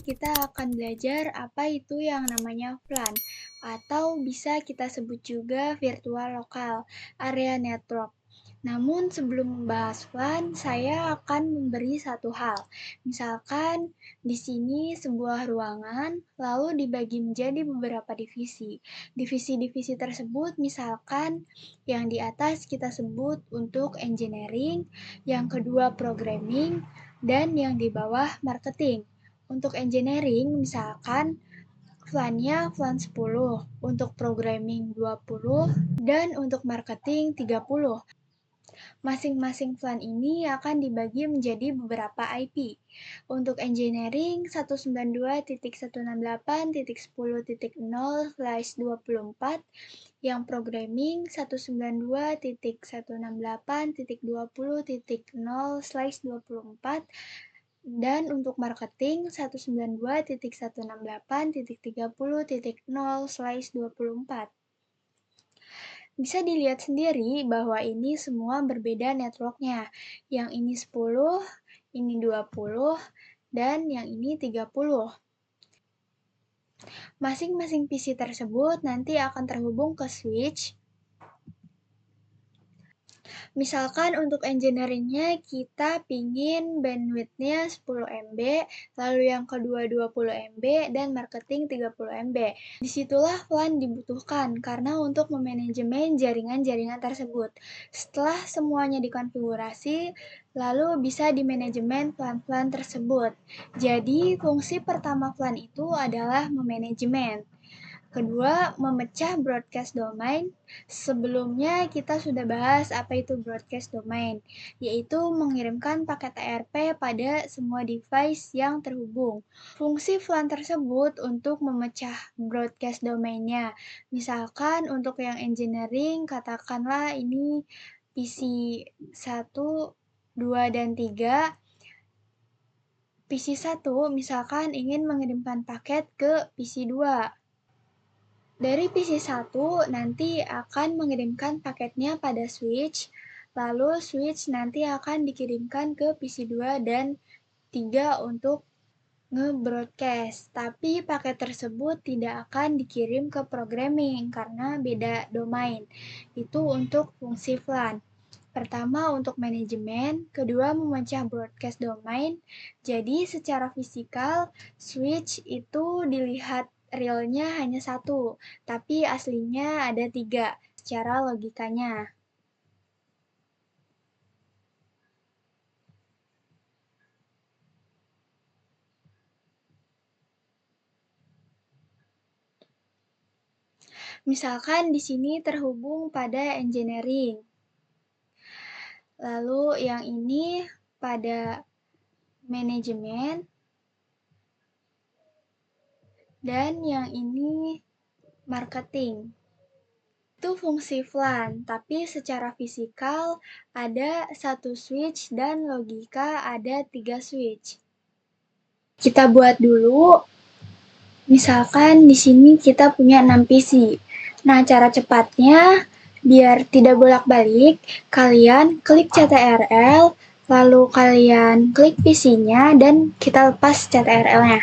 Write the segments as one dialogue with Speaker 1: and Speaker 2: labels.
Speaker 1: kita akan belajar apa itu yang namanya VLAN, atau bisa kita sebut juga virtual local area network. Namun sebelum membahas VLAN, saya akan memberi satu hal. Misalkan di sini sebuah ruangan, lalu dibagi menjadi beberapa divisi. Divisi-divisi tersebut misalkan yang di atas kita sebut untuk engineering, yang kedua programming, dan yang di bawah marketing. Untuk engineering misalkan VLAN-nya VLAN 10, untuk programming 20, dan untuk marketing 30. Masing-masing VLAN ini akan dibagi menjadi beberapa IP. Untuk engineering 192.168.10.0/24, yang programming 192.168.20.0/24, dan untuk marketing 192.168.30.0/24. Bisa dilihat sendiri bahwa ini semua berbeda networknya. Yang ini 10, ini 20, dan yang ini 30. Masing-masing PC tersebut nanti akan terhubung ke switch. Misalkan untuk engineering-nya kita pingin bandwidth-nya 10 MB, lalu yang kedua 20 MB, dan marketing 30 MB. Disitulah VLAN dibutuhkan karena untuk memanajemen jaringan-jaringan tersebut. Setelah semuanya dikonfigurasi, lalu bisa dimanajemen VLAN-VLAN tersebut. Jadi, fungsi pertama VLAN itu adalah memanajemen. Kedua, memecah broadcast domain. Sebelumnya kita sudah bahas apa itu broadcast domain, yaitu mengirimkan paket ARP pada semua device yang terhubung. Fungsi VLAN tersebut untuk memecah broadcast domainnya. Misalkan untuk yang engineering, katakanlah ini PC 1, 2, dan 3. PC 1 misalkan ingin mengirimkan paket ke PC 2. Dari PC 1 nanti akan mengirimkan paketnya pada switch, lalu switch nanti akan dikirimkan ke PC 2 dan 3 untuk nge-broadcast. Tapi paket tersebut tidak akan dikirim ke programming karena beda domain. Itu untuk fungsi VLAN. Pertama untuk manajemen, kedua memecah broadcast domain. Jadi secara fisikal, switch itu dilihat realnya hanya satu, tapi aslinya ada 3 secara logikanya. Misalkan di sini terhubung pada engineering. Lalu yang ini pada manajemen. Dan yang ini marketing. Itu fungsi VLAN, tapi secara fisikal ada satu switch dan logika ada 3 switch. Kita buat dulu, misalkan di sini kita punya 6 PC. Nah, cara cepatnya biar tidak bolak-balik, kalian klik CTRL, lalu kalian klik PC-nya dan kita lepas CTRL-nya.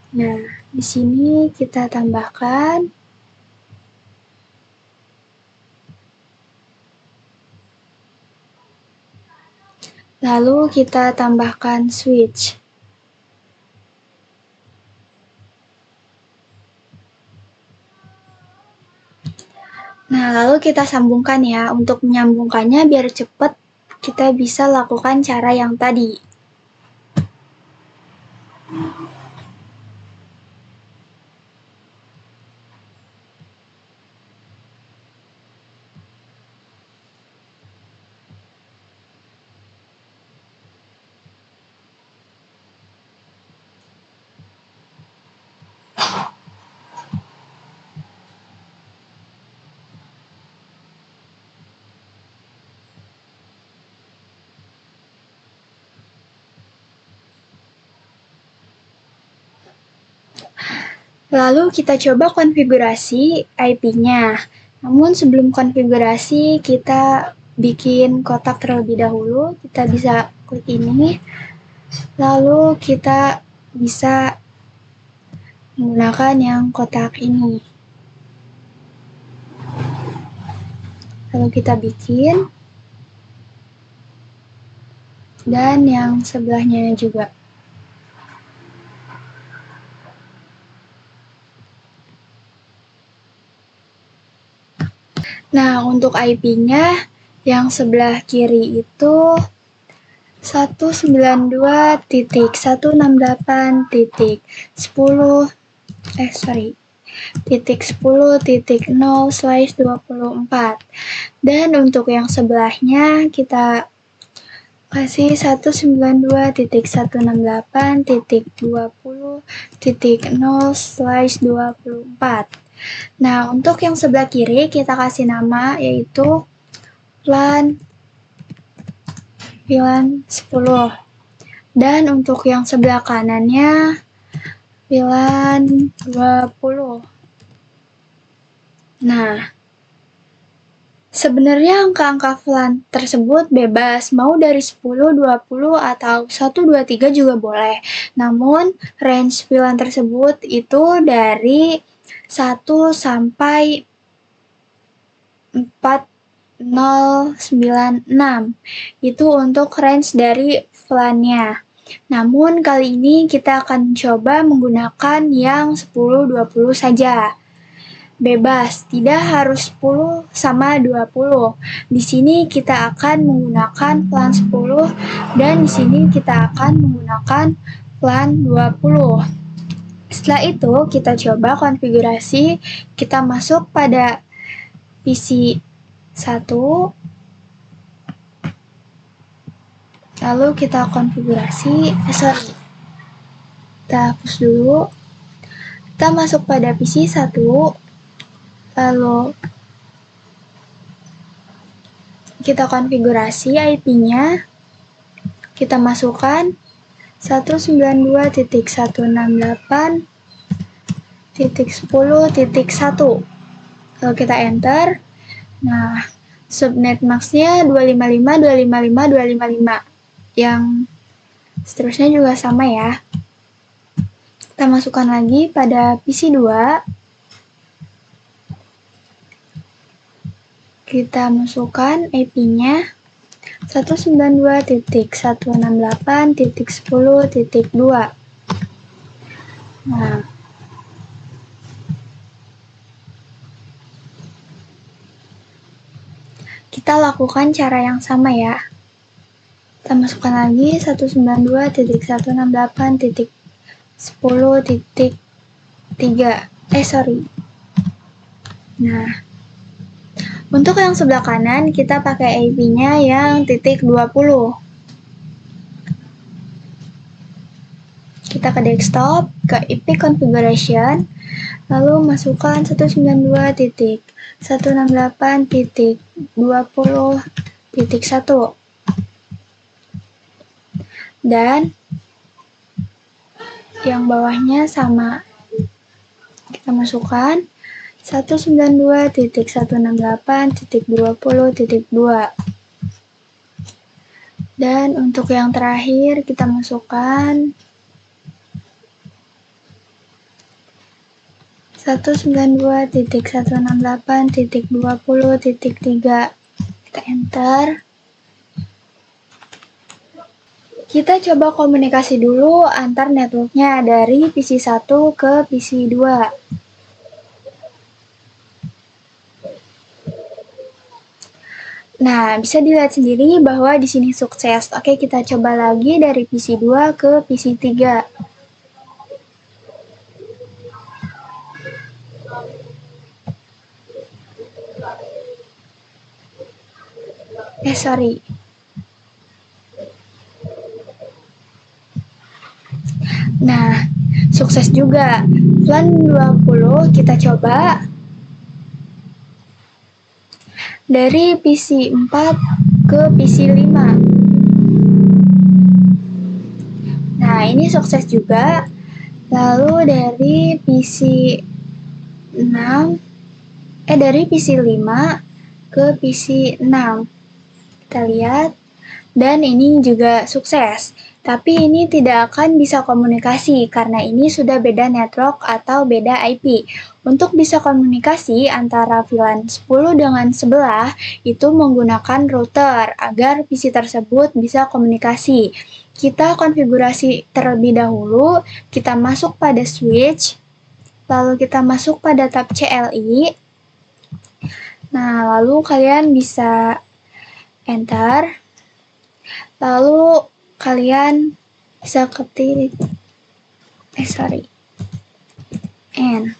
Speaker 1: Nah, di sini kita tambahkan lalu kita tambahkan switch. Nah, lalu kita sambungkan ya. Untuk menyambungkannya biar cepat, kita bisa lakukan cara yang tadi. Lalu kita coba konfigurasi IP-nya. Namun sebelum konfigurasi, kita bikin kotak terlebih dahulu. Kita bisa klik ini. Lalu kita bisa menggunakan yang kotak ini. Lalu kita bikin, dan yang sebelahnya juga. Nah, untuk IP-nya yang sebelah kiri itu 192.10.10.0/24. Dan untuk yang sebelahnya kita kasih 192.168.20.0/24. Nah, untuk yang sebelah kiri kita kasih nama yaitu VLAN 10. Dan untuk yang sebelah kanannya VLAN 20. Nah, sebenarnya angka-angka VLAN tersebut bebas, mau dari 10, 20, atau 123 juga boleh. Namun, range VLAN tersebut itu dari 1 sampai 4096. Itu untuk range dari VLAN-nya. Namun kali ini kita akan coba menggunakan yang 10, 20 saja. Bebas, tidak harus 10 sama 20. Di sini kita akan menggunakan VLAN 10 dan di sini kita akan menggunakan VLAN 20. Setelah itu, kita coba konfigurasi. Kita masuk pada PC 1. Lalu kita konfigurasi. Kita hapus dulu. Kita masuk pada PC 1. Lalu kita konfigurasi IP-nya. Kita masukkan 192.168.10.1. Lalu kita enter. Nah, subnet max-nya 255.255.255. Yang seterusnya juga sama ya. Kita masukkan lagi pada PC 2. Kita masukkan IP-nya 192.168.10.2. Nah, kita lakukan cara yang sama ya. Kita masukkan lagi 192.168.10.3. Nah, untuk yang sebelah kanan kita pakai IP-nya yang .20. Kita ke desktop, ke IP configuration, lalu masukkan 192.168.20.1. Dan yang bawahnya sama. Kita masukkan 192.168.20.2. Dan untuk yang terakhir kita masukkan 192.168.20.3. Kita enter. Kita coba komunikasi dulu antar networknya dari PC 1 ke PC 2. Nah, bisa dilihat sendiri bahwa di sini sukses. Oke, kita coba lagi dari PC 2 ke PC 3. Nah, sukses juga. VLAN 20 kita coba dari PC 4 ke PC 5. Nah, ini sukses juga. Lalu dari PC 5 ke PC 6. Kita lihat. Dan ini juga sukses. Tapi ini tidak akan bisa komunikasi karena ini sudah beda network atau beda IP. Untuk bisa komunikasi antara VLAN 10 dengan sebelah itu menggunakan router agar PC tersebut bisa komunikasi. Kita konfigurasi terlebih dahulu, kita masuk pada switch, lalu kita masuk pada tab CLI. Nah, lalu kalian bisa enter, lalu kalian bisa ketik n,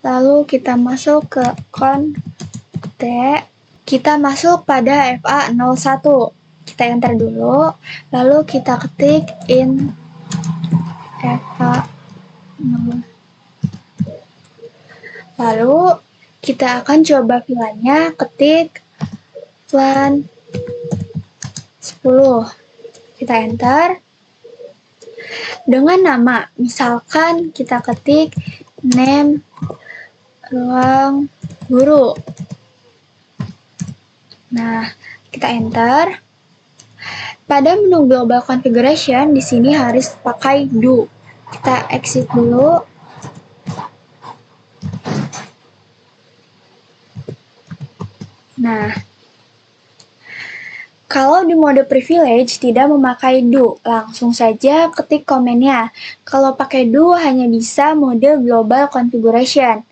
Speaker 1: lalu kita masuk ke kontek, kita masuk pada FA01, kita enter dulu, lalu kita ketik in FA01, lalu kita akan coba VLAN-nya, ketik VLAN 10, kita enter dengan nama, misalkan kita ketik name ruang guru. Nah, kita enter. Pada menu global configuration di sini harus pakai do. Kita exit dulu. Nah, kalau di mode privilege tidak memakai do, langsung saja ketik komennya. Kalau pakai do hanya bisa mode global configuration.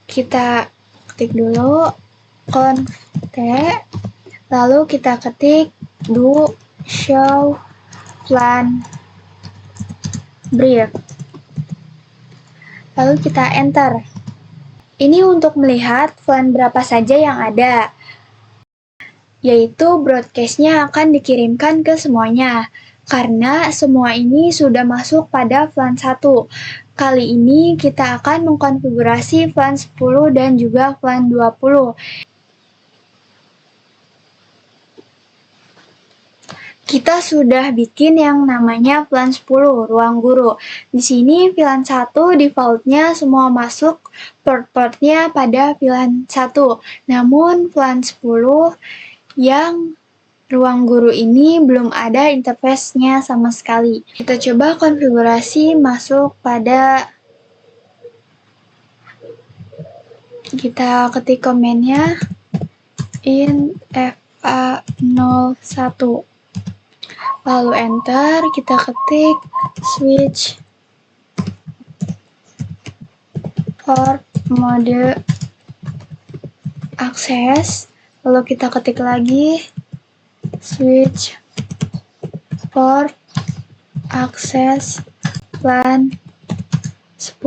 Speaker 1: Kita ketik dulu config, lalu kita ketik do show VLAN brief. Lalu kita enter. Ini untuk melihat VLAN berapa saja yang ada, yaitu broadcast-nya akan dikirimkan ke semuanya, karena semua ini sudah masuk pada VLAN 1. Kali ini kita akan mengkonfigurasi VLAN 10 dan juga VLAN 20. Kita sudah bikin yang namanya VLAN 10, ruang guru. Di sini VLAN 1 default-nya semua masuk port-portnya pada VLAN 1. Namun VLAN 10 yang ruang guru ini belum ada interface-nya sama sekali. Kita coba konfigurasi masuk pada, kita ketik komennya in FA01. Lalu enter, kita ketik switch port mode access, lalu kita ketik lagi switch port access VLAN 10.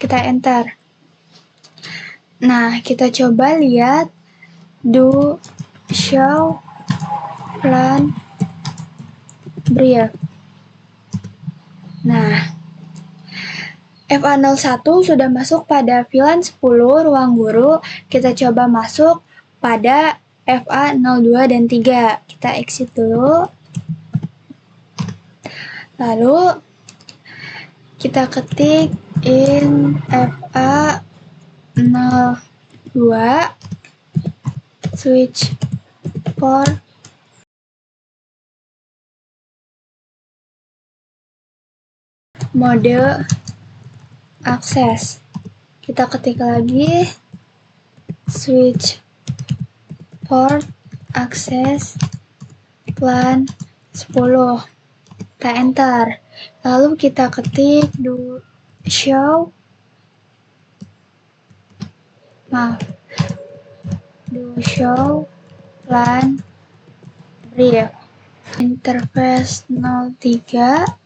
Speaker 1: Kita enter. Nah, kita coba lihat do show VLAN brief. Nah, FA01 sudah masuk pada VLAN 10 ruang guru. Kita coba masuk pada FA02 dan 3. Kita exit dulu. Lalu kita ketik in FA02 switch port mode access. Kita ketik lagi switch port access VLAN 10. Kita enter. Lalu kita ketik do show VLAN brief interface 03.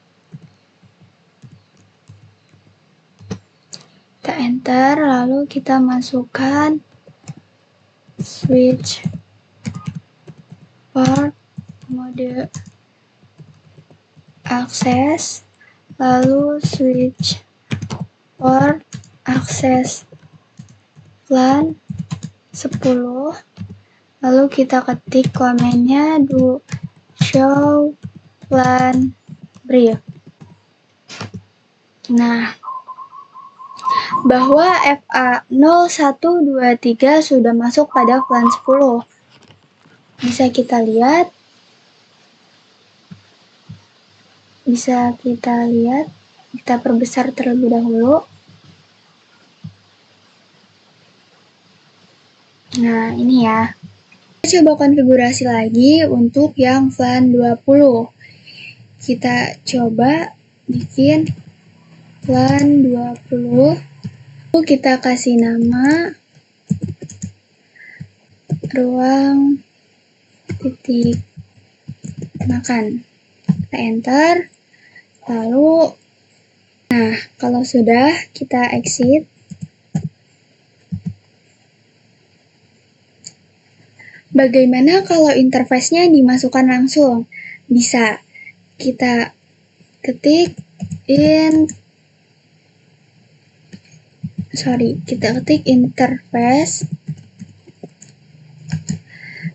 Speaker 1: Kita enter, lalu kita masukkan switch port mode access, lalu switch port access VLAN 10, lalu kita ketik komennya do show VLAN brief. Nah, bahwa FA0123 sudah masuk pada VLAN 10. Bisa kita lihat Bisa kita lihat, kita perbesar terlebih dahulu. Nah, ini ya. Kita coba konfigurasi lagi untuk yang FLAN 20. Kita coba bikin FLAN 20. Lalu kita kasih nama ruang titik makan. Kita enter. Lalu, nah, kalau sudah, kita exit. Bagaimana kalau interface-nya dimasukkan langsung? Bisa. Kita ketik interface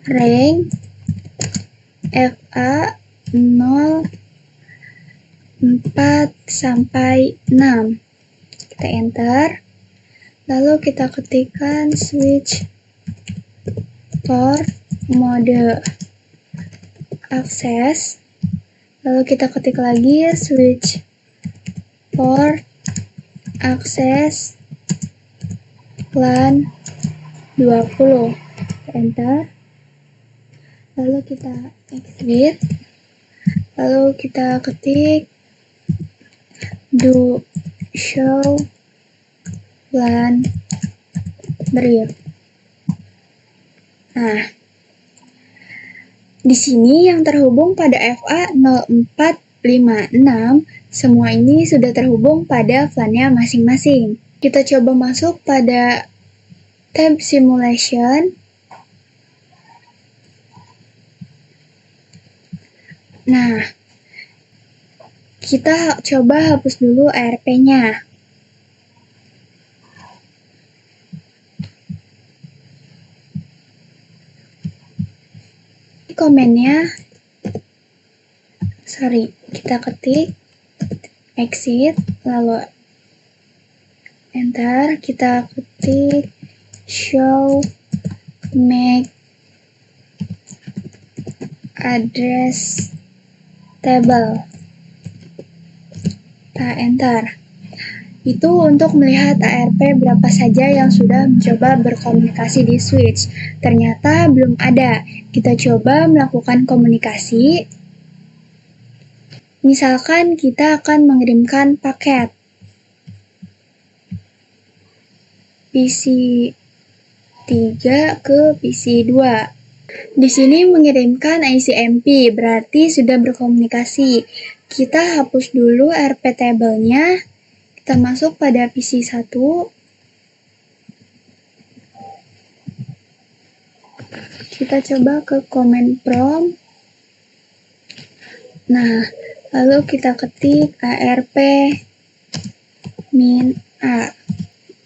Speaker 1: range FA 0 4 sampai 6. Kita enter. Lalu kita ketikkan switch port mode akses. Lalu kita ketik lagi switch port akses LAN 20. Enter. Lalu kita exit. Lalu kita ketik do show LAN brief. Nah, di sini yang terhubung pada FA 0456, semua ini sudah terhubung pada FLAN-nya masing-masing. Kita coba masuk pada tab simulation. Nah, kita coba hapus dulu ARP-nya. Komennya, kita ketik exit, lalu enter, kita ketik show MAC address table. Kita enter. Itu untuk melihat ARP berapa saja yang sudah mencoba berkomunikasi di switch. Ternyata belum ada. Kita coba melakukan komunikasi. Misalkan kita akan mengirimkan paket PC 3 ke PC 2. Di sini mengirimkan ICMP, berarti sudah berkomunikasi. Kita hapus dulu ARP table-nya. Kita masuk pada PC 1. Kita coba ke command prompt. Nah, lalu kita ketik ARP min A.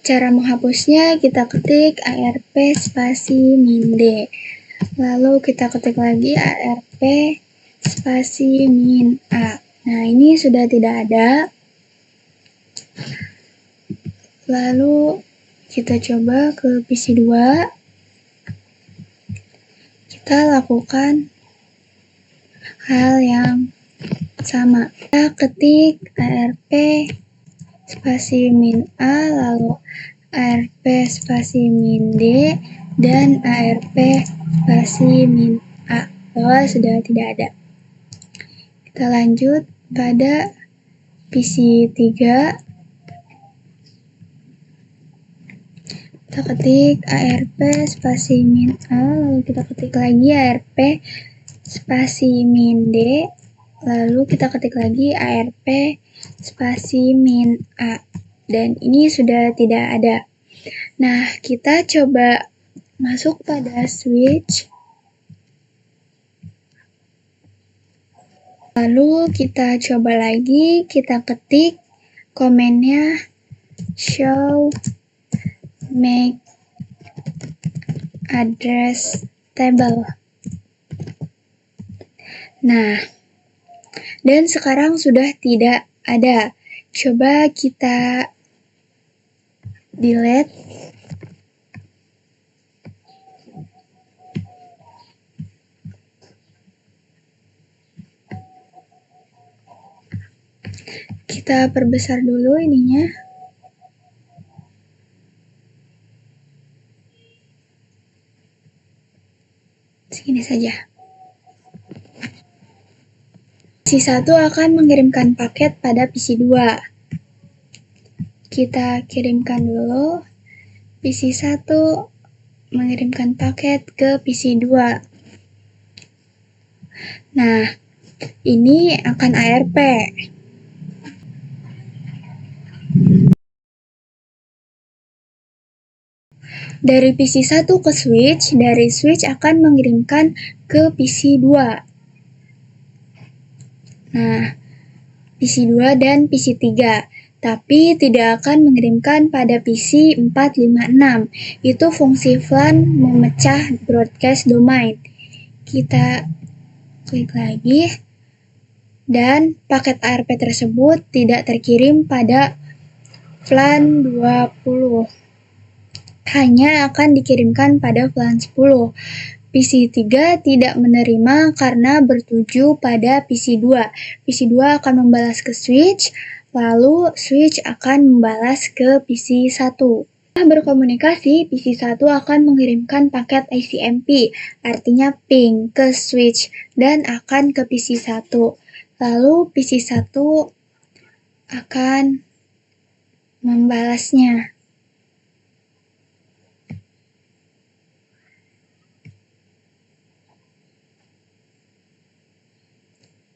Speaker 1: Cara menghapusnya kita ketik ARP spasi min D. Lalu kita ketik lagi ARP spasi min A. Nah, ini sudah tidak ada. Lalu kita coba ke PC 2. Kita lakukan hal yang sama. Kita ketik ARP spasi min A, lalu ARP spasi min D, dan ARP spasi min A. Bahwa sudah tidak ada. Kita lanjut pada PC 3. Kita ketik ARP spasi min A, lalu kita ketik lagi ARP spasi min D, lalu kita ketik lagi ARP spasi min A, dan ini sudah tidak ada. Nah, kita coba masuk pada switch, lalu kita coba lagi, kita ketik komennya show MAC address table. Nah, dan sekarang sudah tidak ada. Coba kita delete. Kita perbesar dulu ininya. Segini saja. PC1 akan mengirimkan paket pada PC2. Kita kirimkan dulu. PC1 mengirimkan paket ke PC2. Nah, ini akan ARP. Dari PC1 ke switch, dari switch akan mengirimkan ke PC2. Nah, PC2 dan PC3, tapi tidak akan mengirimkan pada PC 456. Itu fungsi VLAN memecah broadcast domain. Kita klik lagi, dan paket ARP tersebut tidak terkirim pada VLAN 20. Hanya akan dikirimkan pada VLAN 10. PC3 tidak menerima karena bertuju pada PC2. PC2 akan membalas ke switch, lalu switch akan membalas ke PC1. Setelah berkomunikasi, PC1 akan mengirimkan paket ICMP, artinya ping, ke switch, dan akan ke PC1. Lalu PC1 akan membalasnya.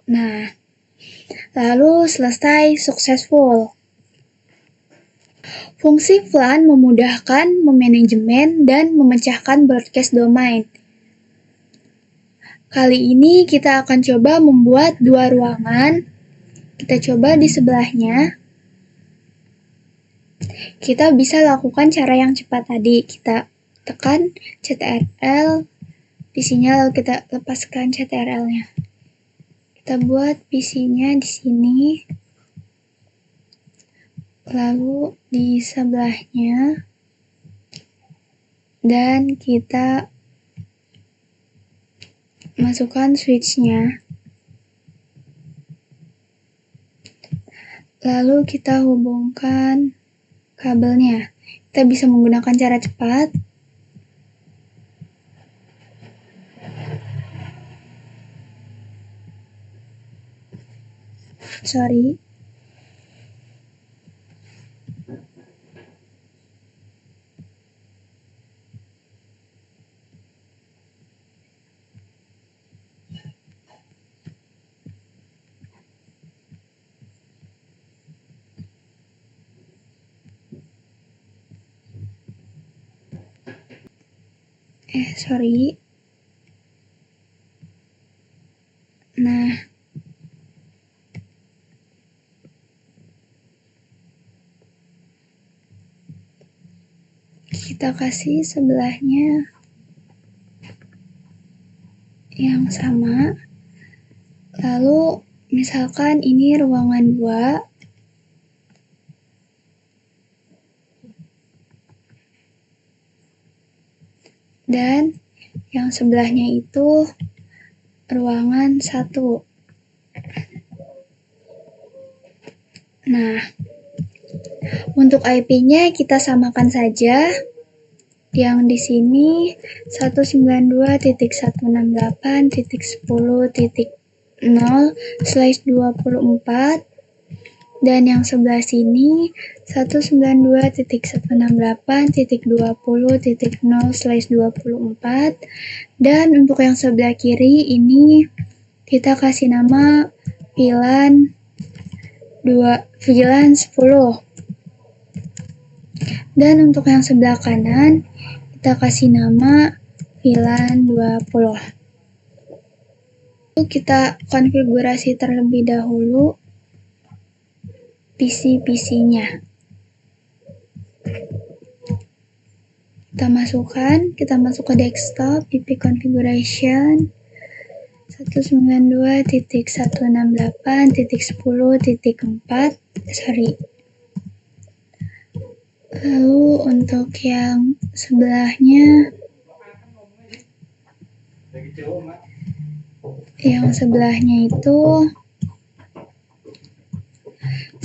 Speaker 1: Nah, lalu selesai successful. Fungsi VLAN memudahkan memanajemen dan memecahkan broadcast domain. Kali ini kita akan coba membuat dua ruangan. Kita coba di sebelahnya. Kita bisa lakukan cara yang cepat tadi. Kita tekan CTRL di sini, lalu kita lepaskan CTRL-nya. Kita buat PC-nya di sini. Lalu di sebelahnya. Dan kita masukkan switch-nya. Lalu kita hubungkan kabelnya. Kita bisa menggunakan cara cepat. Sorry. Sorry. Nah, kita kasih sebelahnya yang sama. Lalu misalkan ini ruangan 2. Dan yang sebelahnya itu ruangan 1. Nah, untuk IP-nya kita samakan saja. Yang di sini 192.168.10.0/24, dan yang sebelah sini 192.168.20.0/24, dan untuk yang sebelah kiri ini kita kasih nama VLAN 10. Dan untuk yang sebelah kanan kita kasih nama VLAN 20. Lalu kita konfigurasi terlebih dahulu PC-nya. Kita masuk ke desktop, IP configuration 192.168.10.4. Lalu untuk yang sebelahnya itu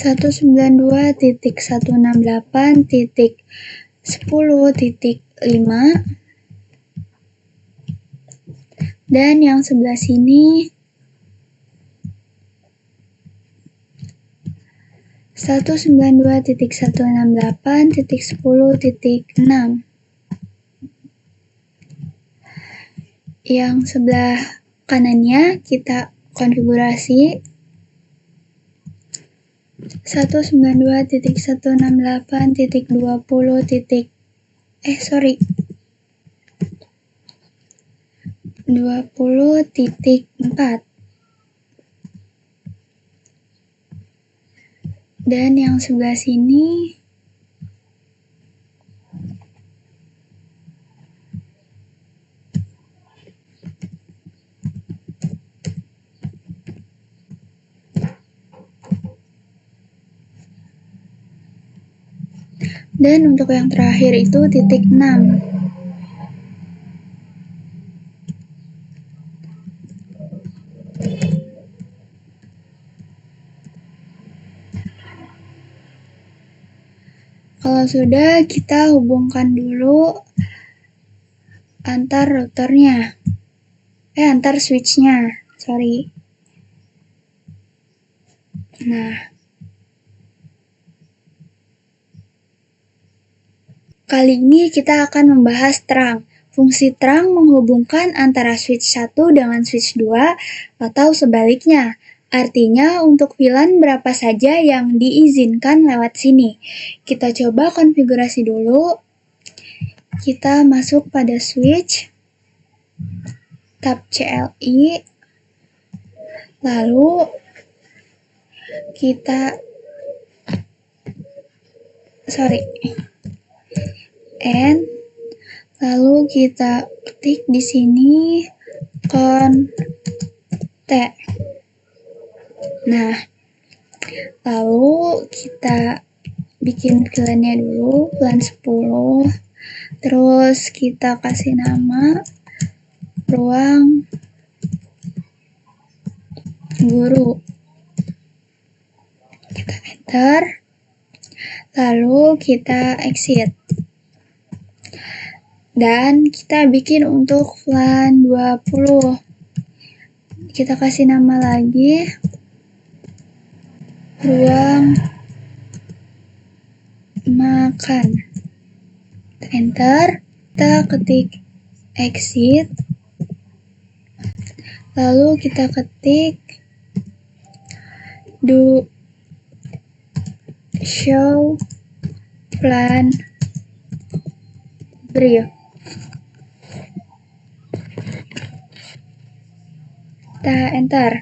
Speaker 1: 192.168.10.5 dan yang sebelah sini 192.168.10.6. Yang sebelah kanannya kita konfigurasi 192.168.20.4 dan yang sebelah sini dan untuk yang terakhir itu titik 6. Kalau sudah, kita hubungkan dulu antar routernya. Antar switch-nya. Sorry. Nah. Kali ini kita akan membahas terang. Fungsi terang menghubungkan antara switch 1 dengan switch 2 atau sebaliknya. Artinya untuk VLAN berapa saja yang diizinkan lewat sini. Kita coba konfigurasi dulu. Kita masuk pada switch, tab CLI, lalu kita lalu kita ketik di sini T. Nah, lalu kita bikin VLAN-nya dulu, VLAN 10. Terus kita kasih nama ruang guru. Kita enter. Lalu kita exit. Dan kita bikin untuk VLAN 20. Kita kasih nama lagi ruang makan. Kita enter. Kita ketik exit. Lalu kita ketik do show VLAN brief. Kita enter.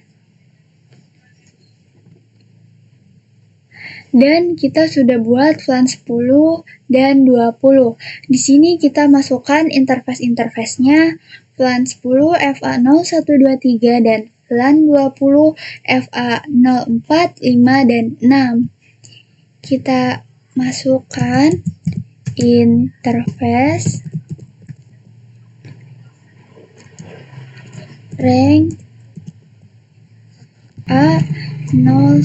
Speaker 1: Dan kita sudah buat VLAN 10 dan 20. Di sini kita masukkan interface-nya VLAN 10 FA0123 dan VLAN 20 FA04, 5, dan 6. Kita masukkan interface rank A0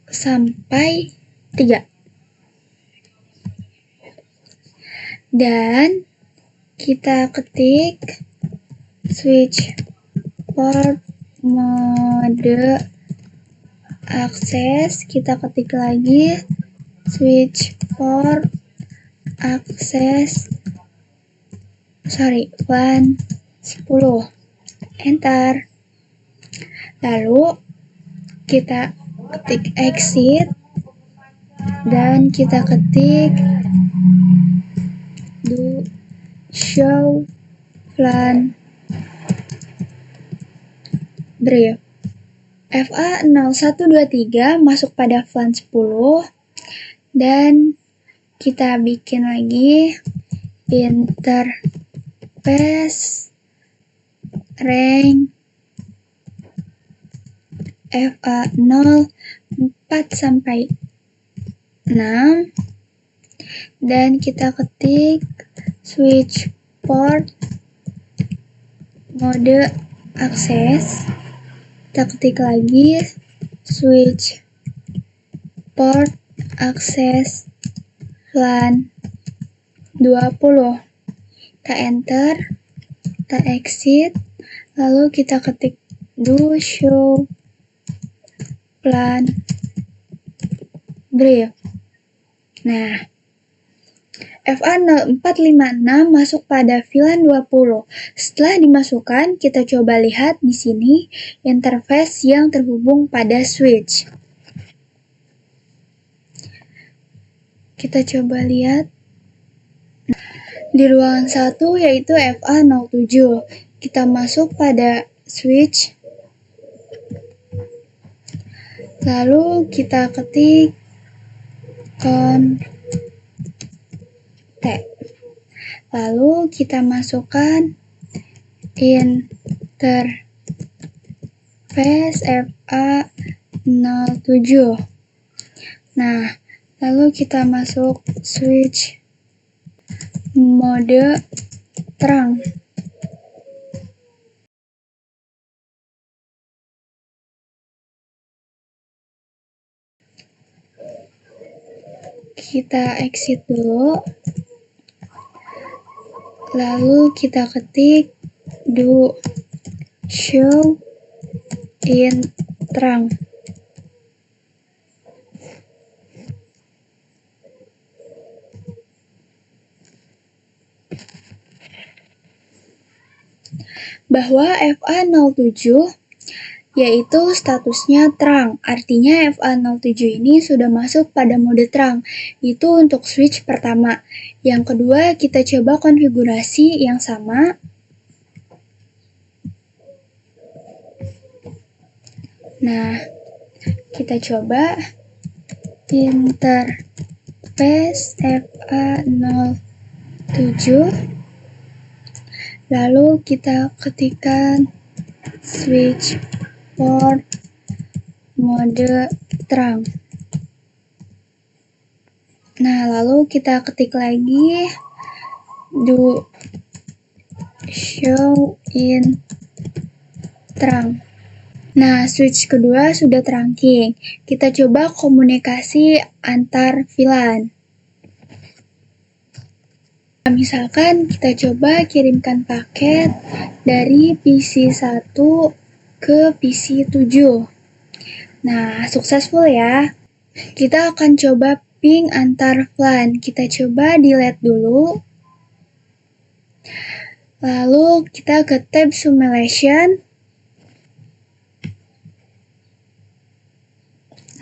Speaker 1: sampai 3. Dan kita ketik switch port mode akses, kita ketik lagi switch port akses VLAN 10. Enter. Lalu kita ketik exit dan kita ketik do show VLAN brief. FA0123 masuk pada VLAN 10 dan kita bikin lagi interface rank FA04 sampai 6 dan kita ketik switch port mode akses, kita ketik lagi switch port akses LAN 20. Kita enter, kita exit, lalu kita ketik do show LAN brief. Nah, FA0456 masuk pada VLAN 20. Setelah dimasukkan, kita coba lihat di sini interface yang terhubung pada switch. Kita coba lihat. Di ruangan 1 yaitu FA07. Kita masuk pada switch. Lalu kita ketik lalu kita masukkan interface FA07. Nah, lalu kita masuk switch mode terang. Kita exit dulu. Lalu kita ketik do show in terang. Bahwa FA07 yaitu statusnya terang. Artinya FA07 ini sudah masuk pada mode terang. Itu untuk switch pertama. Yang kedua, kita coba konfigurasi yang sama. Nah, kita coba interface FA07. Lalu kita ketikkan switch port mode terang. Nah, lalu kita ketik lagi do show in terang. Nah, switch kedua sudah terangking. Kita coba komunikasi antar VLAN. Misalkan kita coba kirimkan paket dari PC1 ke PC7. Nah, successful ya. Kita akan coba ping antar VLAN. Kita coba delete dulu. Lalu kita ke tab simulation.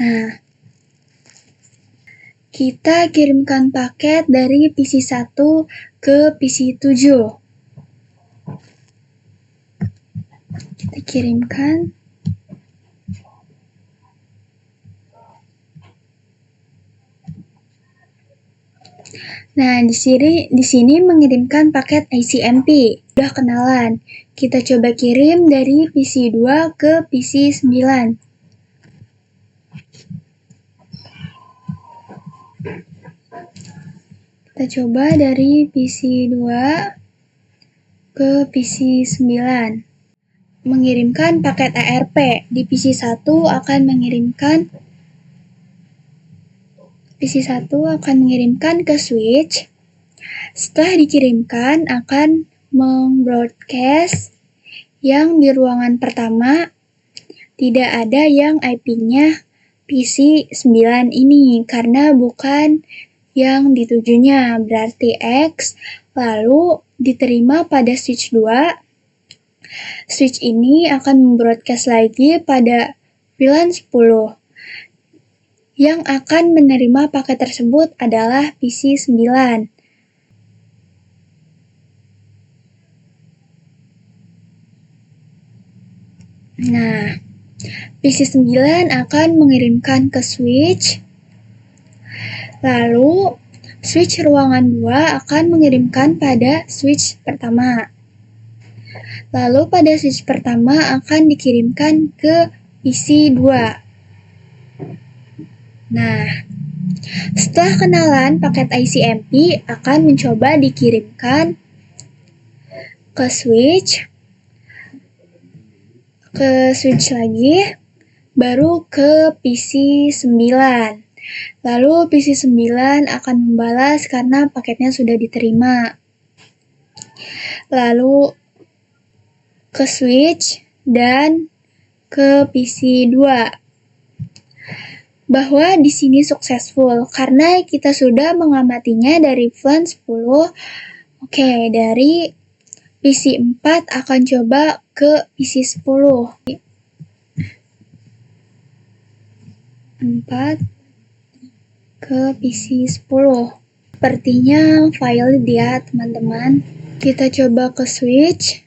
Speaker 1: Nah, kita kirimkan paket dari PC1 ke PC7. Kita kirimkan. Nah, di sini mengirimkan paket ICMP. Udah kenalan. Kita coba kirim dari PC2 ke PC9. Kita coba dari PC2 ke PC9. Mengirimkan paket ARP. Di PC1 akan mengirimkan ke switch. Setelah dikirimkan akan membroadcast yang di ruangan pertama tidak ada yang IP-nya PC9 ini karena bukan yang ditujunya, berarti X, lalu diterima pada switch 2. Switch ini akan membroadcast lagi pada VLAN 10. Yang akan menerima paket tersebut adalah PC9. Nah, PC9 akan mengirimkan ke switch. Lalu, switch ruangan 2 akan mengirimkan pada switch pertama. Lalu pada switch pertama akan dikirimkan ke PC2. Nah, setelah kenalan, paket ICMP akan mencoba dikirimkan ke switch. ke switch lagi, baru ke PC 9. Lalu PC 9 akan membalas karena paketnya sudah diterima. Lalu ke switch dan ke PC 2. Bahwa di sini successful karena kita sudah mengamatinya dari VLAN 10. Oke, dari PC 4 akan coba ke PC 10. 4 ke PC 10. Sepertinya valid ya, teman-teman. Kita coba ke switch.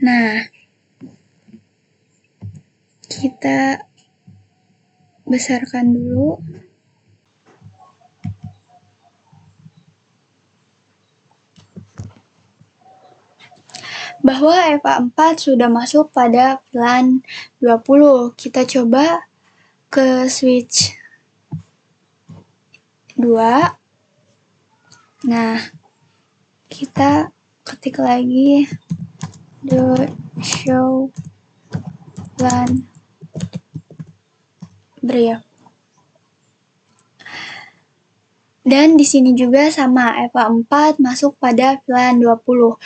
Speaker 1: Nah, kita besarkan dulu. Bahwa FA4 sudah masuk pada VLAN 20. Kita coba ke switch 2. Nah, kita ketik lagi the show VLAN brief. Dan di sini juga sama, FA4 masuk pada VLAN 20.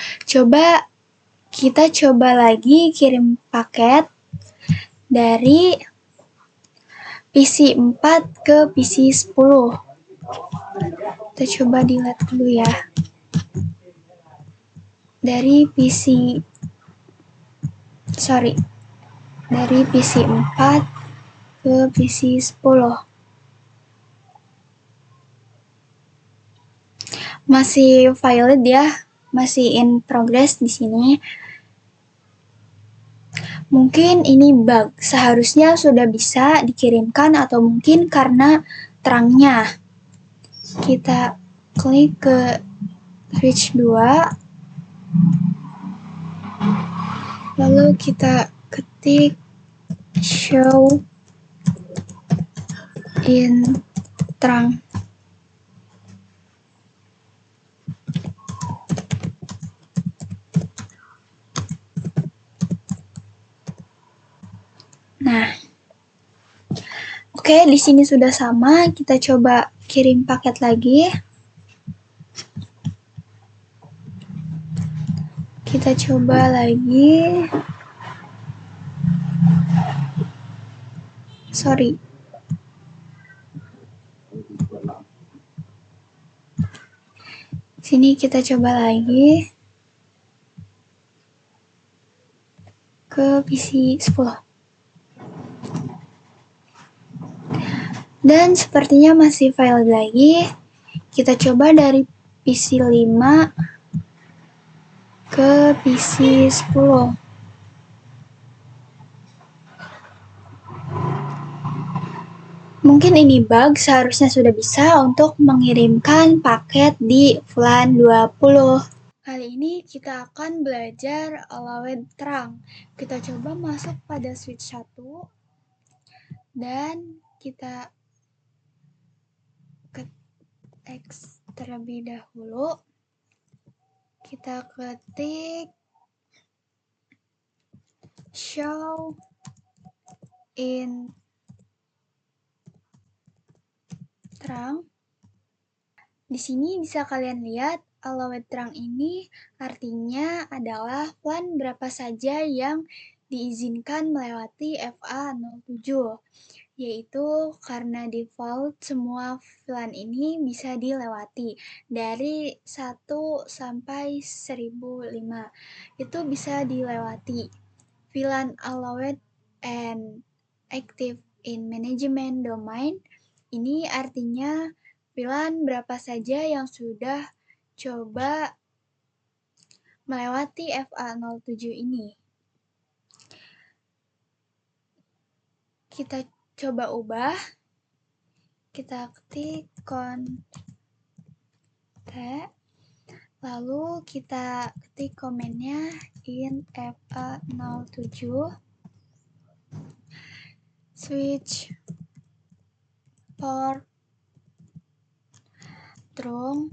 Speaker 1: Kita coba lagi kirim paket dari PC 4 ke PC 10. Kita coba delete dulu ya. Dari PC 4 ke PC 10. Masih valid ya, masih in progress di sini. Mungkin ini bug, seharusnya sudah bisa dikirimkan atau mungkin karena terangnya. Kita klik ke switch 2. Lalu kita ketik show in terang. Nah, oke, di sini sudah sama. Kita coba kirim paket lagi. Kita coba lagi. Sorry. Sini kita coba lagi. Ke PC 10. Dan sepertinya masih valid lagi. Kita coba dari PC 5 ke PC 10. Mungkin ini bug, seharusnya sudah bisa untuk mengirimkan paket di VLAN 20. Kali ini kita akan belajar allowed terang. Kita coba masuk pada switch 1 dan kita ke X terlebih dahulu. Kita ketik show in terang. Di sini bisa kalian lihat allowed terang ini artinya adalah VLAN berapa saja yang diizinkan melewati FA07, yaitu karena default semua VLAN ini bisa dilewati dari 1 sampai 1005. Itu bisa dilewati. VLAN allowed and active in management domain ini artinya VLAN berapa saja yang sudah coba melewati FA07 ini. Kita coba ubah. Kita ketik content, lalu kita ketik komennya in FA07. switch port strong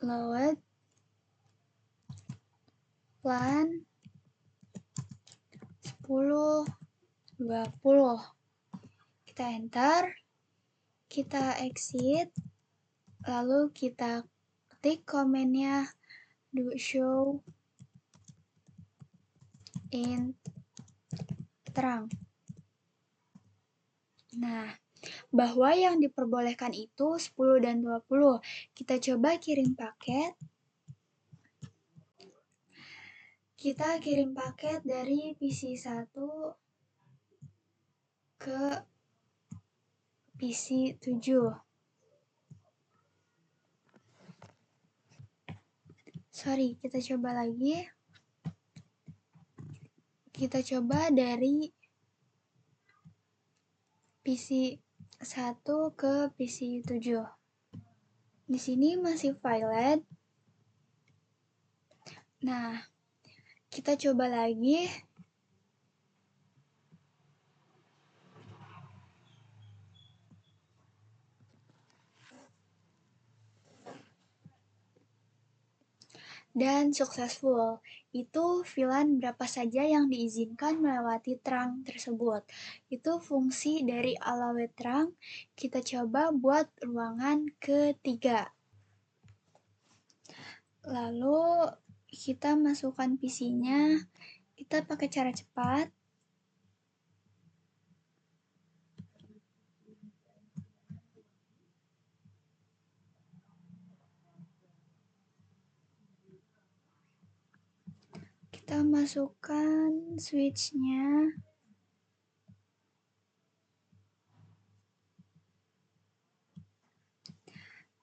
Speaker 1: allowed LAN 10 20. Kita enter, kita exit, lalu kita ketik komennya do show in terang. Nah, bahwa yang diperbolehkan itu 10 dan 20. Kita coba kirim paket. Kita kirim paket dari PC 1 ke PC 7. Sorry, kita coba lagi. Kita coba dari PC 1 ke PC 7. Di sini masih violet. Nah, kita coba lagi. Dan successful. Itu VLAN berapa saja yang diizinkan melewati terang tersebut. Itu fungsi dari allowed terang. Kita coba buat ruangan ketiga. Lalu kita masukkan PC-nya. Kita pakai cara cepat. Kita masukkan switch-nya.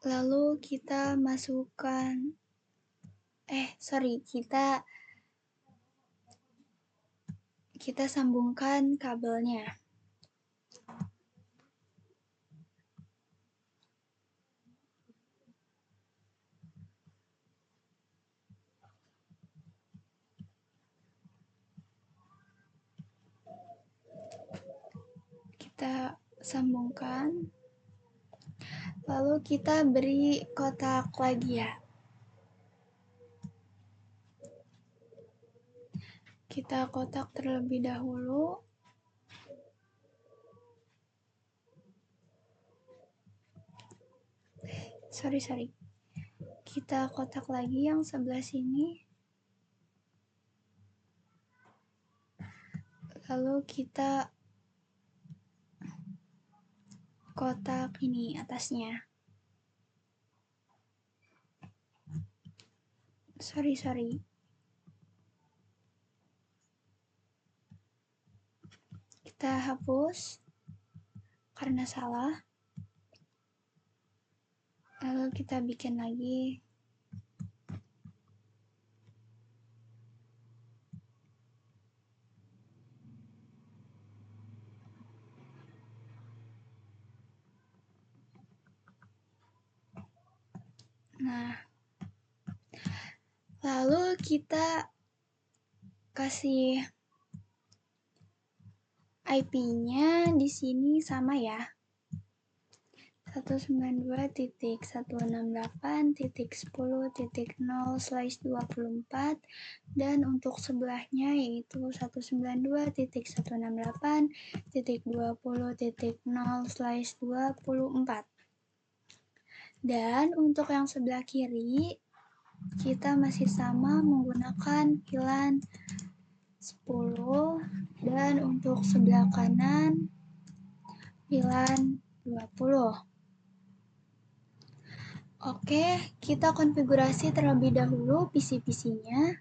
Speaker 1: Lalu kita masukkan kita sambungkan kabelnya. Kita sambungkan. Lalu kita beri kotak lagi ya. Kita kotak terlebih dahulu. Sorry. Kita kotak lagi yang sebelah sini. Lalu kita kotak ini atasnya. Sorry. Kita hapus karena salah. Lalu kita bikin lagi. Nah, lalu kita kasih IP-nya di sini sama ya. 192.168.10.0/24 dan untuk sebelahnya yaitu 192.168.20.0/24. Dan untuk yang sebelah kiri kita masih sama menggunakan VLAN 10 dan untuk sebelah kanan VLAN 20. Oke, kita konfigurasi terlebih dahulu PC-PC-nya.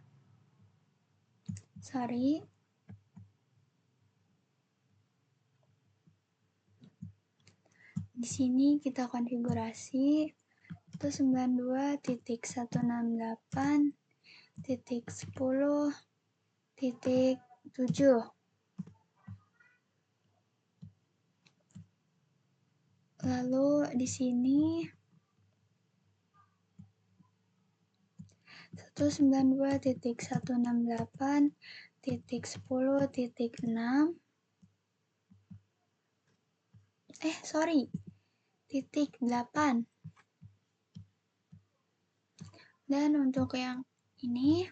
Speaker 1: Sorry. Di sini kita konfigurasi 192.168.10.7. Lalu di sini 192.168.10.8. Dan untuk yang ini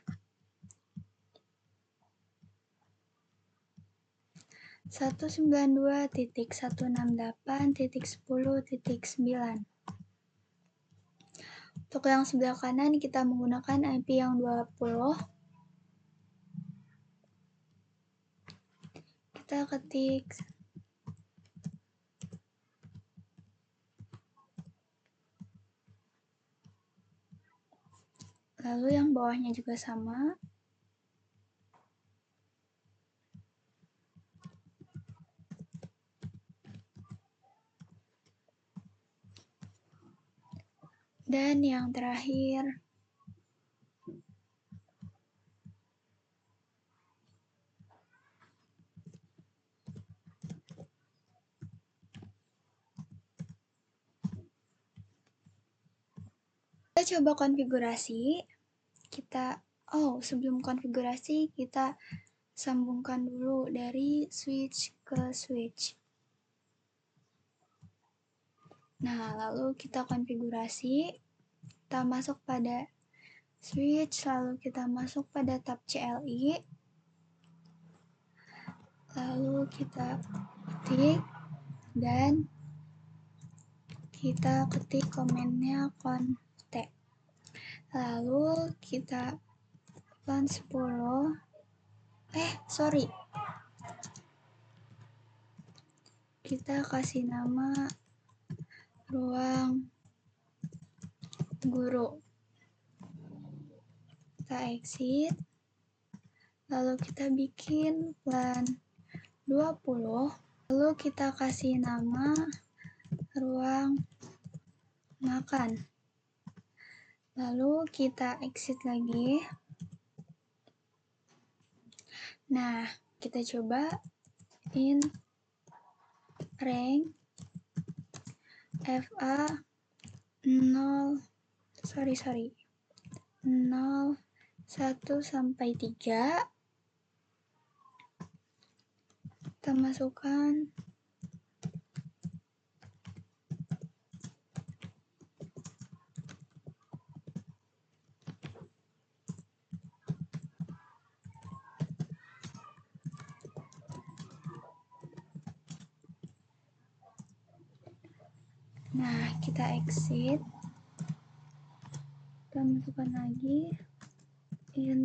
Speaker 1: 192.168.10.9. Untuk yang sebelah kanan kita menggunakan IP yang 20. Kita ketik lalu yang bawahnya juga sama. Dan yang terakhir kita coba konfigurasi. Sebelum konfigurasi kita sambungkan dulu dari switch ke switch. Nah, lalu kita konfigurasi, kita masuk pada switch, lalu kita masuk pada tab CLI, lalu kita ketik, dan kita ketik komennya contek. Lalu kita LAN 10, kita kasih nama ruang guru. Kita exit, lalu kita bikin LAN 20, lalu kita kasih nama ruang makan. Lalu kita exit lagi. Nah, kita coba in rank FA 0 1 sampai 3. Kita masukkan nah, kita exit. Kita masukkan lagi in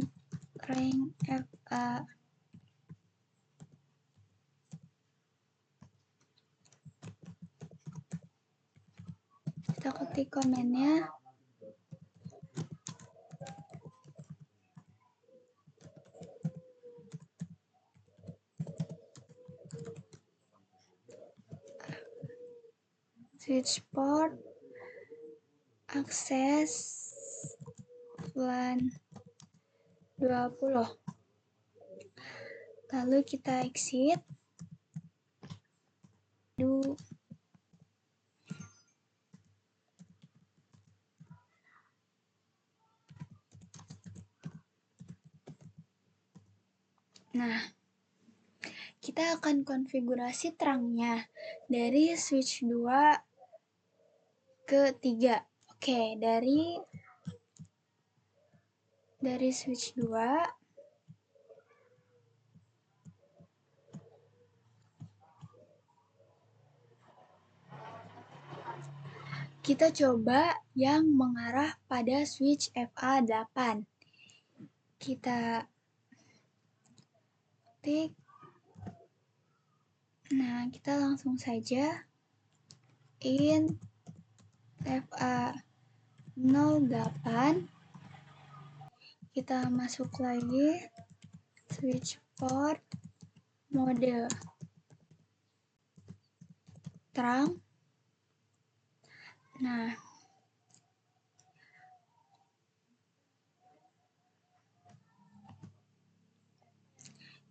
Speaker 1: rank FA. Kita ketik komennya. Switch port akses LAN 20. Lalu kita exit. Nah, kita akan konfigurasi terangnya dari switch 2 ke 3. Oke, dari switch 2 kita coba yang mengarah pada switch FA8. Kita ketik. Nah, kita langsung saja in FA08. Kita masuk lagi switch port mode terang. Nah,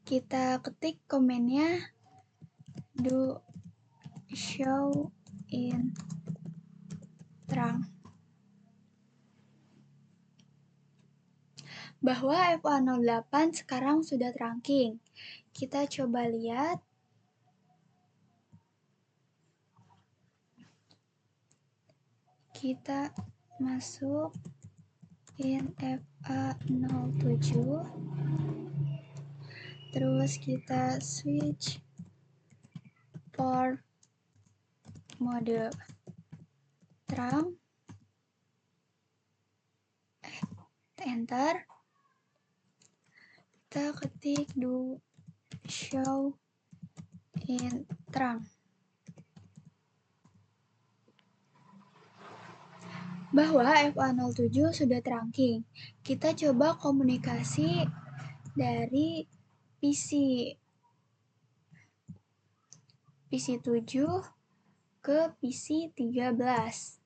Speaker 1: kita ketik komennya do show in terang. bahwa FA08 sekarang sudah terangking. Kita coba lihat. Kita masuk in FA07. Terus kita switch port mode terang. Enter. Kita ketik do show in terang. Bahwa FA07 sudah terangking. Kita coba komunikasi dari PC 7 ke PC 13.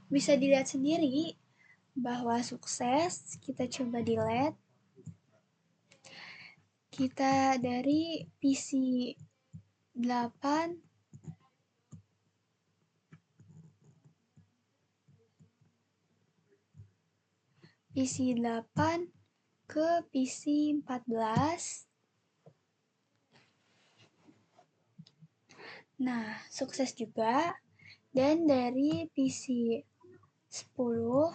Speaker 1: Bisa dilihat sendiri bahwa sukses. Kita coba delete. Kita dari PC 8 ke PC 14. Nah, sukses juga. Dan dari PC 10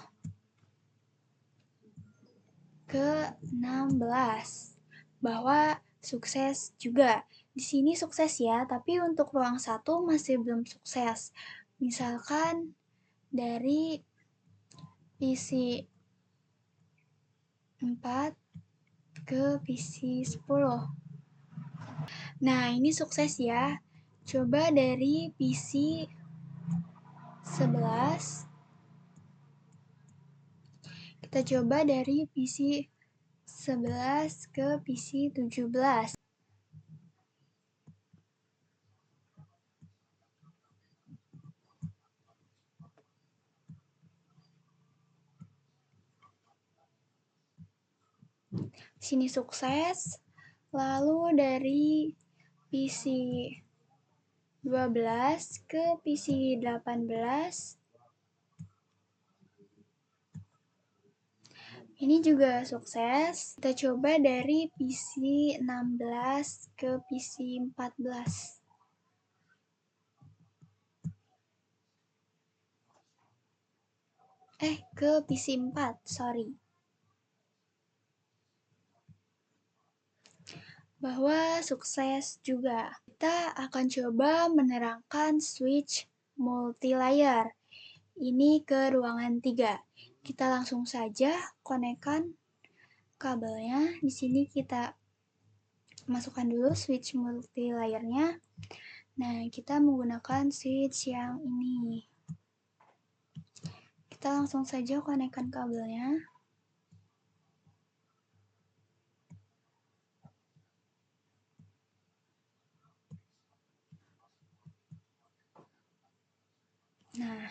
Speaker 1: ke 16 bahwa sukses juga. Di sini sukses ya, tapi untuk ruang 1 masih belum sukses. Misalkan dari PC 4 ke PC 10. Nah, ini sukses ya. Coba dari PC 11. Kita coba dari PC 11 ke PC 17. Sini sukses. Lalu dari PC 12 ke PC 18. Ini juga sukses. Kita coba dari PC 16 ke PC 14. Ke PC 4, sorry. Bahwa sukses juga. Kita akan coba menerangkan switch multi-layer ini ke ruangan 3. Kita langsung saja konekkan kabelnya. Di sini kita masukkan dulu switch multi-layernya. Nah, kita menggunakan switch yang ini. Kita langsung saja konekkan kabelnya. Nah,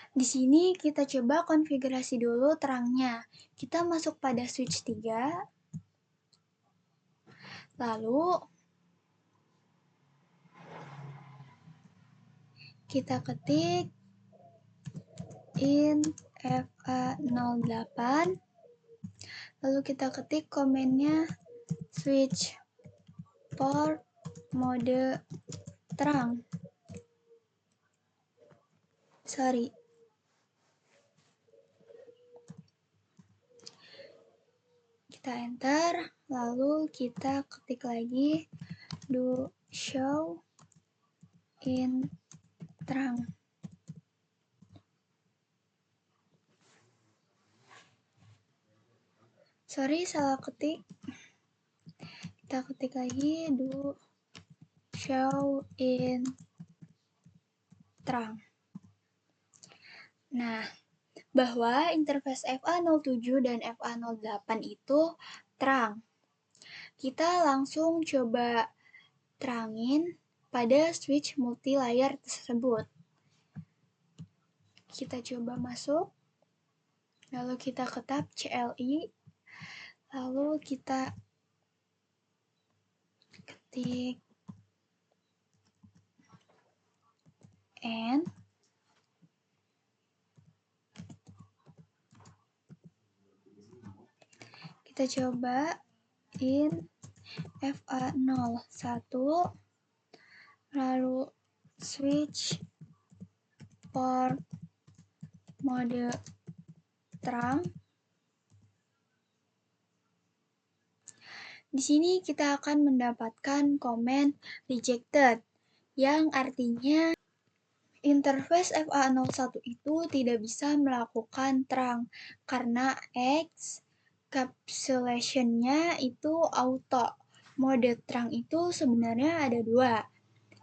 Speaker 1: di sini kita coba konfigurasi dulu terangnya. Kita masuk pada switch 3. Lalu kita ketik in FA08. Lalu kita ketik komennya switch port mode terang. Sorry. Kita enter, lalu kita ketik lagi do show in terang. Sorry, salah ketik. Kita ketik lagi do show in terang. Nah, bahwa interface FA07 dan FA08 itu terang. Kita langsung coba terangin pada switch multi-layer tersebut. Kita coba masuk, lalu kita ke tab CLI, lalu kita ketik N. Kita coba in FA01, lalu switch port mode terang. Di sini kita akan mendapatkan komen rejected, yang artinya interface FA01 itu tidak bisa melakukan terang karena X encapsulation-nya itu auto. Mode terang itu sebenarnya ada dua.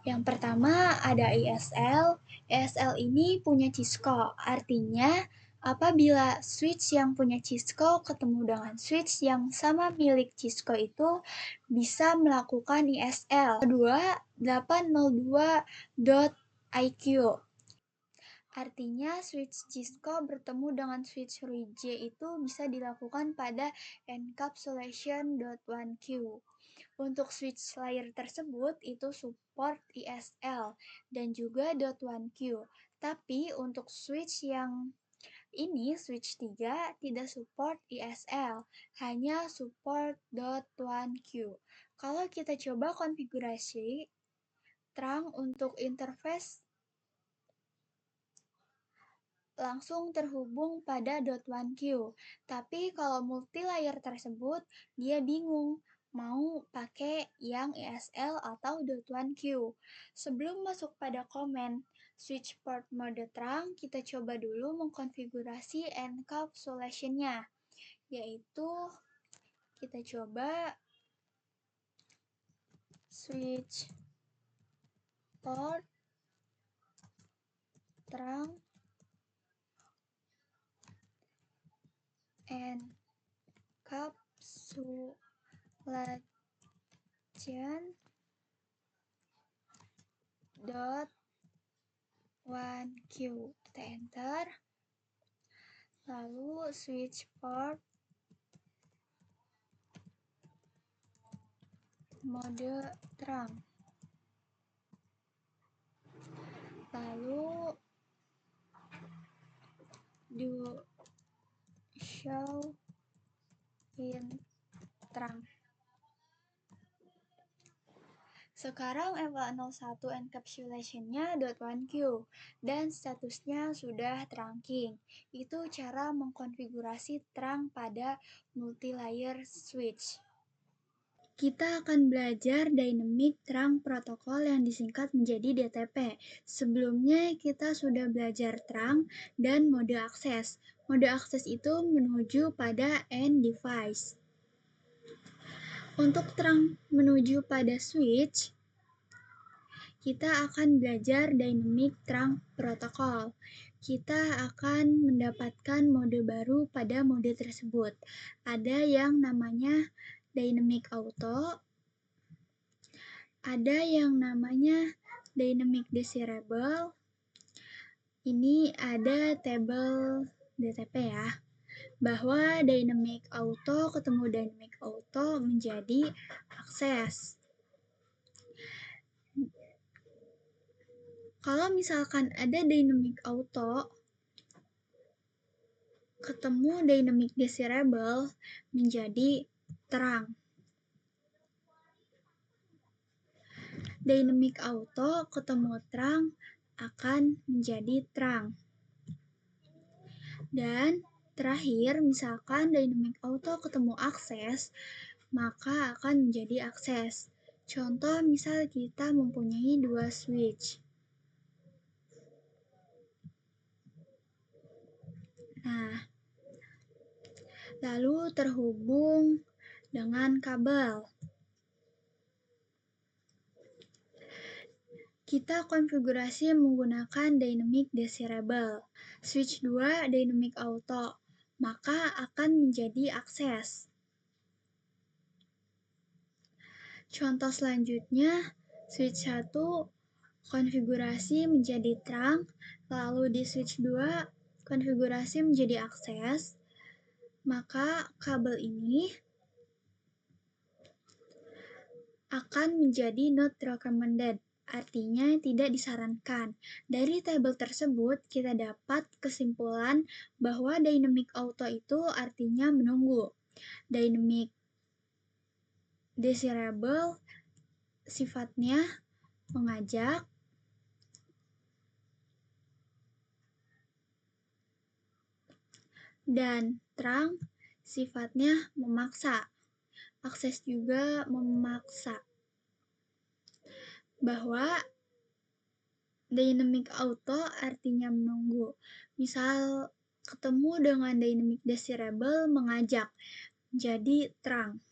Speaker 1: Yang pertama ada ESL. ESL ini punya Cisco, artinya apabila switch yang punya Cisco ketemu dengan switch yang sama milik Cisco itu bisa melakukan ESL 2802.IQ. Artinya switch Cisco bertemu dengan switch RJ itu bisa dilakukan pada encapsulation.1Q. Untuk switch layer tersebut itu support ESL dan juga .1Q. Tapi untuk switch yang ini, switch 3 tidak support ESL, hanya support .1Q. Kalau kita coba konfigurasi terang untuk interface langsung terhubung pada .1Q. Tapi kalau multi layer tersebut, dia bingung mau pakai yang ESL atau .1Q. Sebelum masuk pada komen switch port mode terang, kita coba dulu mengkonfigurasi encapsulation-nya, yaitu kita coba switch port terang encapsulation .1Q. Kita enter. Lalu switch port mode terang. Lalu do show in terang. Sekarang FA01 encapsulation-nya .1Q dan statusnya sudah trunking. Itu cara mengkonfigurasi terang pada multi-layer switch. Kita akan belajar dynamic terang protokol yang disingkat menjadi DTP. Sebelumnya kita sudah belajar terang dan mode akses. Mode akses itu menuju pada end device. Untuk terang menuju pada switch, kita akan belajar dynamic terang protokol. Kita akan mendapatkan mode baru pada mode tersebut. Ada yang namanya dynamic auto, ada yang namanya dynamic desirable. Ini ada tabel DTP ya, bahwa dynamic auto ketemu dynamic auto menjadi akses. Kalau misalkan ada dynamic auto ketemu dynamic desirable menjadi terang. Dynamic auto ketemu terang akan menjadi terang. Dan terakhir, misalkan dynamic auto ketemu akses, maka akan menjadi akses. Contoh, misal kita mempunyai dua switch. Nah, lalu terhubung dengan kabel. Kita konfigurasi menggunakan dynamic desirable. Switch 2 dynamic auto, maka akan menjadi akses. Contoh selanjutnya, switch 1 konfigurasi menjadi terang, lalu di switch 2 konfigurasi menjadi akses, maka kabel ini akan menjadi not recommended artinya tidak disarankan. Dari tabel tersebut, kita dapat kesimpulan bahwa dynamic auto itu artinya menunggu. Dynamic desirable sifatnya mengajak, dan terang sifatnya memaksa. Akses juga memaksa. Bahwa dynamic auto artinya menunggu. Misal ketemu dengan dynamic desirable mengajak, jadi terang.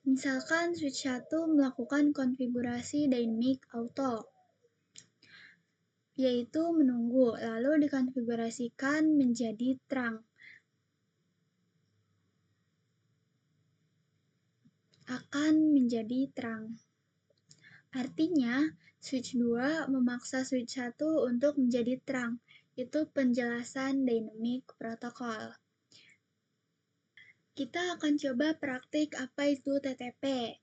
Speaker 1: Misalkan switch 1 melakukan konfigurasi dynamic auto, yaitu menunggu, lalu dikonfigurasikan menjadi terang. Akan menjadi terang. Artinya, switch 2 memaksa switch 1 untuk menjadi terang. Itu penjelasan dynamic protocol. Kita akan coba praktik apa itu TTP.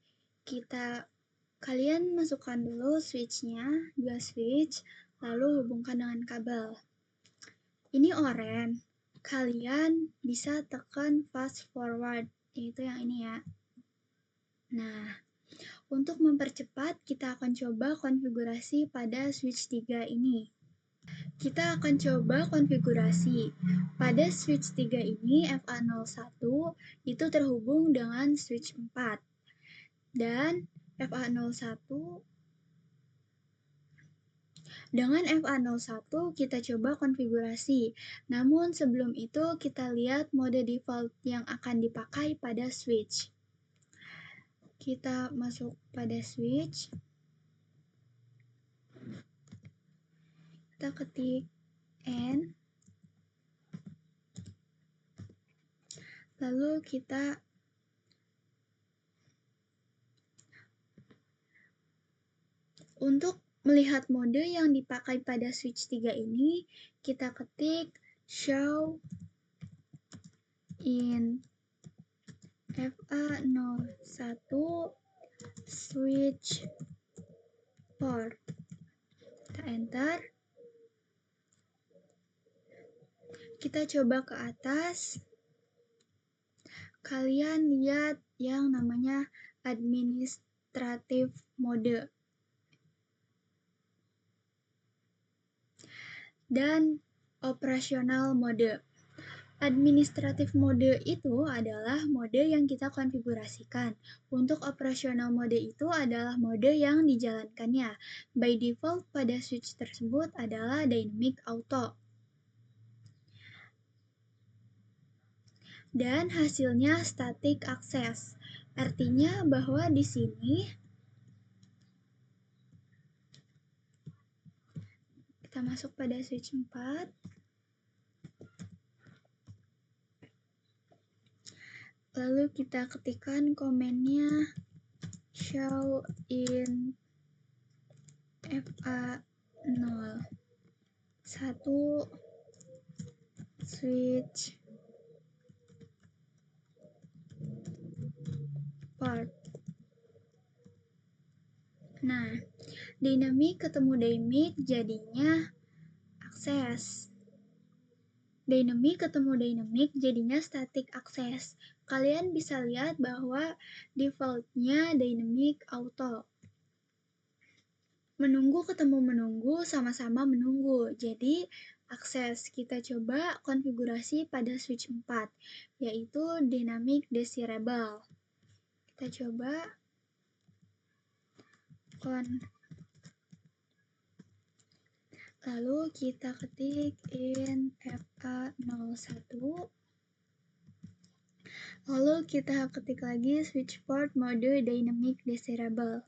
Speaker 1: Kalian masukkan dulu switch-nya, 2 switch, lalu hubungkan dengan kabel. Ini orange. Kalian bisa tekan fast forward, yaitu yang ini ya. Nah, untuk mempercepat, kita akan coba konfigurasi pada switch 3 ini. Kita akan coba konfigurasi. Pada switch 3 ini, FA01 itu terhubung dengan switch 4. Dan FA01 dengan FA01 kita coba konfigurasi. Namun sebelum itu kita lihat mode default yang akan dipakai pada switch. Kita masuk pada switch. Kita ketik N. Lalu kita untuk melihat mode yang dipakai pada switch 3 ini, kita ketik show in FA01 switch port. Kita enter. Kita coba ke atas. Kalian lihat yang namanya administrative mode. Dan operasional mode. Administrative mode itu adalah mode yang kita konfigurasikan. Untuk operasional mode itu adalah mode yang dijalankannya. By default pada switch tersebut adalah dynamic auto. Dan hasilnya static access. Artinya bahwa di sini kita masuk pada switch 4. Lalu kita ketikkan komennya show in FA01 switch port. Nah, dynamic ketemu dynamic jadinya akses. Dynamic ketemu dynamic jadinya static access. Kalian bisa lihat bahwa defaultnya dynamic auto. Menunggu ketemu menunggu sama-sama menunggu. Jadi akses kita coba konfigurasi pada switch 4, yaitu dynamic desirable. Kita coba lalu kita ketik in FA01. Lalu kita ketik lagi switch port mode dynamic desirable.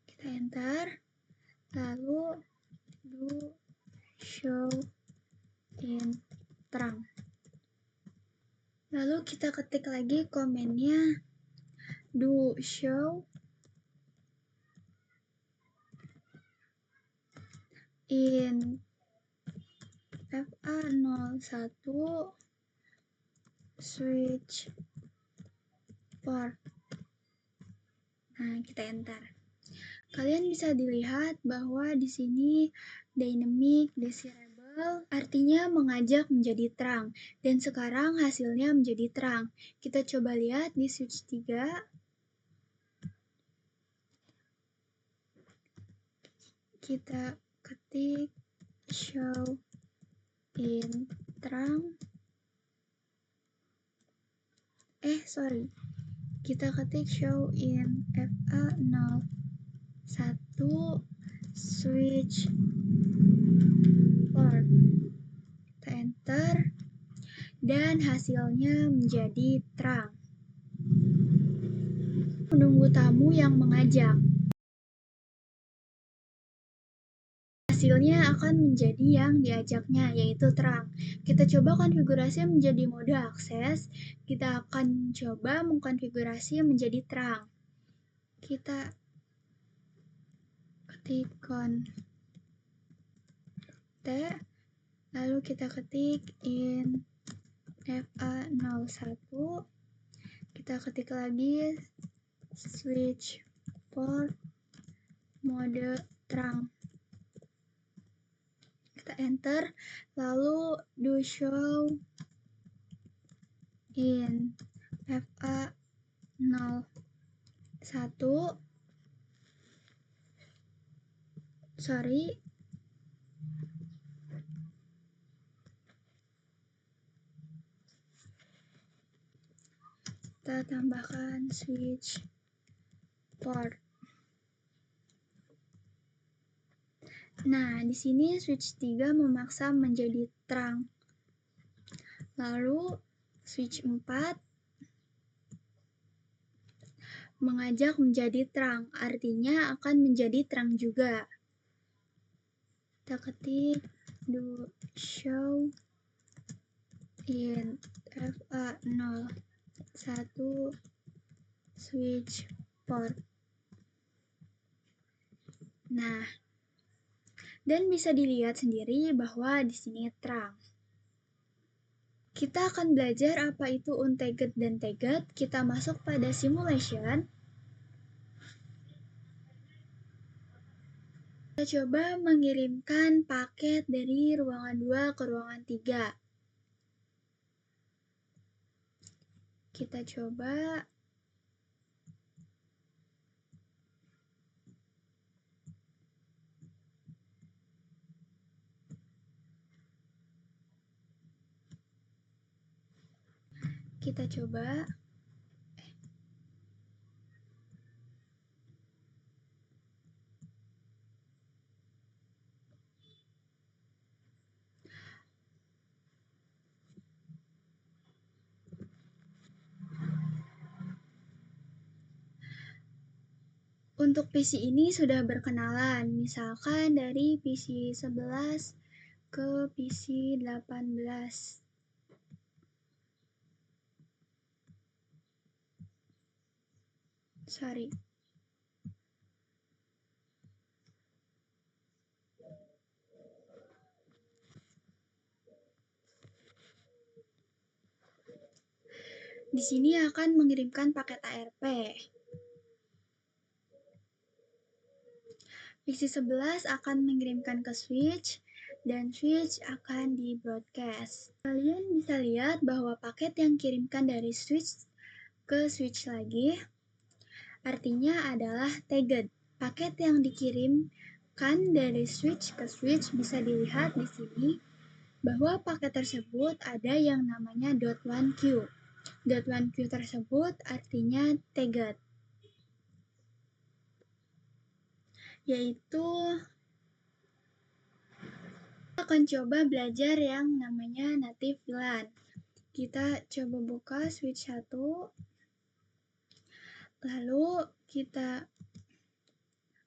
Speaker 1: Kita enter. Lalu do show in terang. Lalu kita ketik lagi komennya do show in FA01 switch port. Nah, kita enter. Kalian bisa dilihat bahwa di sini dynamic desirable artinya mengajak menjadi terang, dan sekarang hasilnya menjadi terang. Kita coba lihat di switch 3. Kita ketik show in terang. Kita ketik show in FA01 switch port. Kita enter dan hasilnya menjadi terang. Menunggu tamu yang mengajak. Hasilnya akan menjadi yang diajaknya, yaitu terang. Kita coba konfigurasi menjadi mode akses. Kita akan coba mengkonfigurasi menjadi terang. Kita ketik T, lalu kita ketik in FA01. Kita ketik lagi switch port mode terang. Kita enter, lalu do show in FA01. Kita tambahkan switch port. Nah, di sini switch 3 memaksa menjadi terang. Lalu switch 4 mengajak menjadi terang, artinya akan menjadi terang juga. Kita ketik do show in FA01 switch port. Nah, dan bisa dilihat sendiri bahwa di sini terang. Kita akan belajar apa itu untagged dan tagged. Kita masuk pada simulation. Kita coba mengirimkan paket dari ruangan 2 ke ruangan 3. Kita coba untuk PC ini sudah berkenalan, misalkan dari PC 11 ke PC 18. Di sini akan mengirimkan paket ARP. PC 11 akan mengirimkan ke switch, dan switch akan di broadcast. Kalian bisa lihat bahwa paket yang kirimkan dari switch ke switch lagi, artinya adalah tagged. Paket yang dikirimkan dari switch ke switch bisa dilihat di sini bahwa paket tersebut ada yang namanya .1Q. .1Q tersebut artinya tagged, yaitu kita akan coba belajar yang namanya native VLAN. Kita coba buka switch 1, lalu kita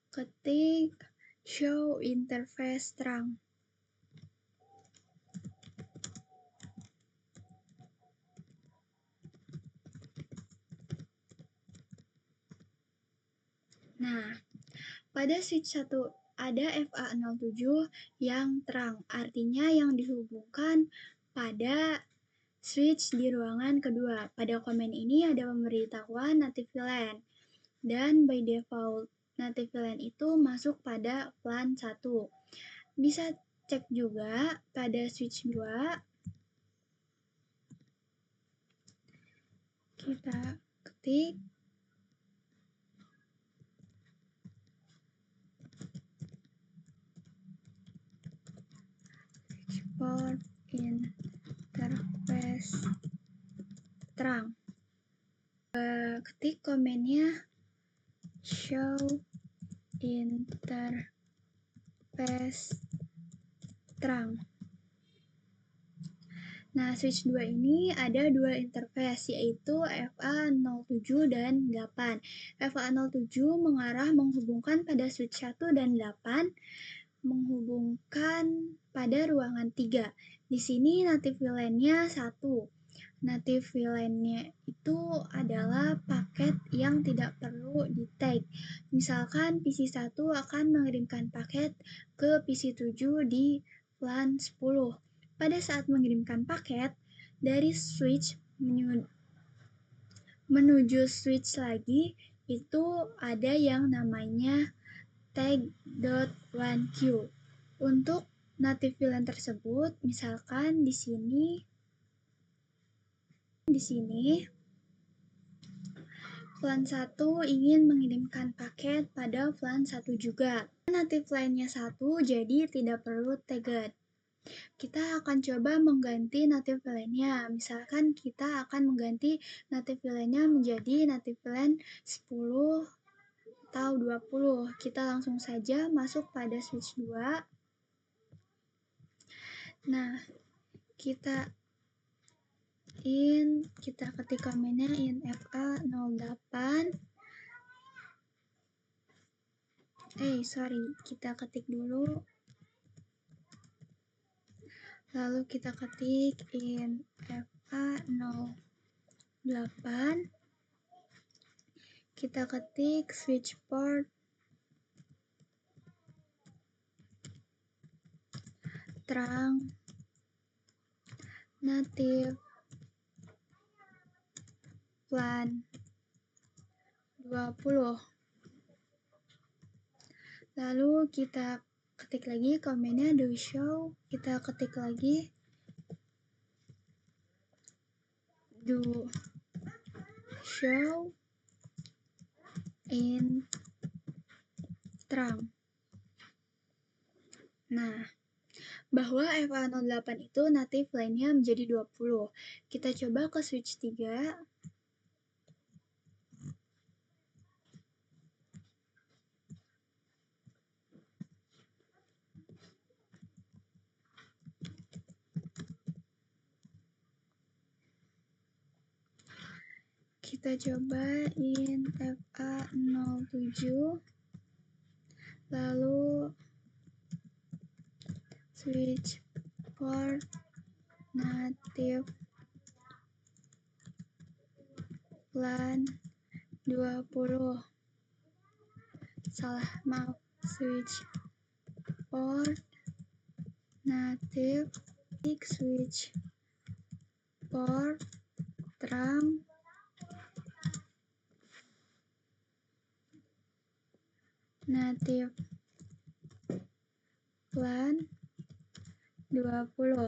Speaker 1: ketik show interface terang. Nah, pada switch 1 ada FA07 yang terang, artinya yang dihubungkan pada switch di ruangan kedua. Pada komen ini ada pemberitahuan native VLAN, dan by default native VLAN itu masuk pada LAN 1. Bisa cek juga pada switch 2. Kita ketik port interface terang. Ketik komennya show interface terang. Nah, switch 2 ini ada dua interface, yaitu FA07 dan 8. FA07 mengarah menghubungkan pada switch 1 dan 8, menghubungkan pada ruangan 3. Di sini native VLAN-nya 1. Native VLAN-nya itu adalah paket yang tidak perlu di-tag. Misalkan PC1 akan mengirimkan paket ke PC7 di LAN 10. Pada saat mengirimkan paket, dari switch menuju switch lagi, itu ada yang namanya tag.1Q. Untuk native VLAN tersebut, misalkan di sini VLAN 1 ingin mengirimkan paket pada VLAN 1 juga. Native VLAN-nya 1, jadi tidak perlu tagged. Kita akan coba mengganti native VLAN-nya. Misalkan kita akan mengganti native VLAN-nya menjadi native VLAN 10 atau 20. Kita langsung saja masuk pada switch 2. Nah, kita ketik komennya in FA08. Kita ketik dulu. Lalu kita ketik in FA08. Kita ketik switch port terang native VLAN 20. Lalu kita ketik lagi komennya do show. Kita ketik lagi do show in terang. Nah, bahwa FA08 itu native VLAN-nya menjadi 20. Kita coba ke switch 3. Kita coba in FA07. Lalu switch port native VLAN 20. Switch port native switch port terang native VLAN 20.